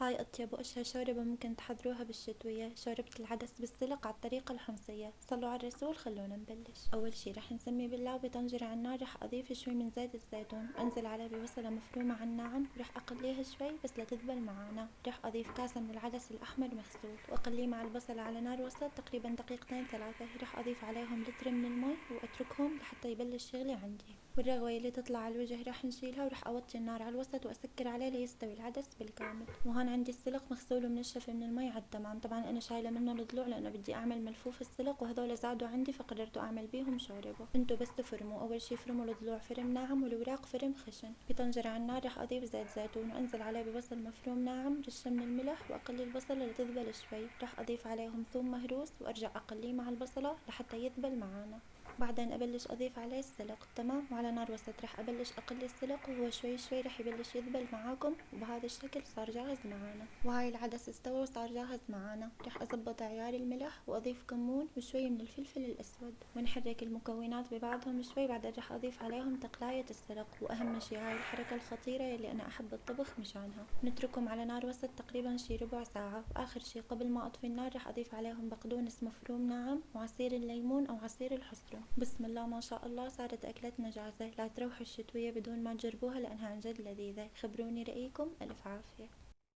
هاي أطيب وأشهى شوربة ممكن تحضروها بالشتوية، شوربة العدس بالسلق على الطريقة الحمصية. صلوا على الرسول، خلونا نبلش. أول شي رح نسمي بالله، وبطنجرة على النار رح أضيف شوي من زيت الزيتون، أنزل عليه ببصلة مفرومة على الناعم ورح أقليها شوي بس لتذبل معانا. رح أضيف كاسة من العدس الأحمر مغسول وأقليه مع البصلة على نار وسط تقريبا دقيقتين ثلاثة. رح أضيف عليهم لتر من المي وأتركهم لحتى يبلش يغلي عندي. والرغوة اللي تطلع على الوجه رح نشيلها ورح أوطي النار على الوسط وأسكر عليه ليستوي العدس بالكامل. وهون عندي السلق مغسول ومنشف من المي على التمام. طبعا أنا شايلة منه الضلوع لأنه بدي أعمل ملفوف السلق، وهذول زادوا عندي فقررت أعمل بيهم شوربة. انتو بس تفرموا، أول شي فرموا الضلوع فرم ناعم والوراق فرم خشن. بطنجرة على النار رح أضيف زيت زيتون وأنزل عليه ببصل مفروم ناعم، رشة من الملح وأقلي البصلة لتذبل شوي. رح أضيف عليهم ثوم مهروس وأرجع أقليه مع البصلة لحتى يذبل معانا. بعدين أبلش أضيف عليه السلق تمام، وعلى نار وسط رح أبلش أقلي السلق وهو شوي شوي رح يبلش يذبل معاكم، وبهذا الشكل صار جاهز معانا. وهاي العدس استوى وصار جاهز معانا. رح أزبط عيار الملح وأضيف كمون وشوي من الفلفل الأسود ونحرك المكونات ببعضهم شوي. بعدين رح أضيف عليهم تقلاية السلق، وأهم شي هاي الحركة الخطيرة اللي أنا أحب الطبخ مشانها. نتركهم على نار وسط تقريبا شي ربع ساعة. وآخر شي قبل ما أطفي النار رح أضيف عليهم بقدونس مفروم ناعم وعصير الليمون أو عصير الحصرم. بسم الله ما شاء الله، صارت أكلتنا جاهزة. لا تروحوا الشتوية بدون ما تجربوها لأنها عن جد لذيذة. خبروني رأيكم. ألف عافية.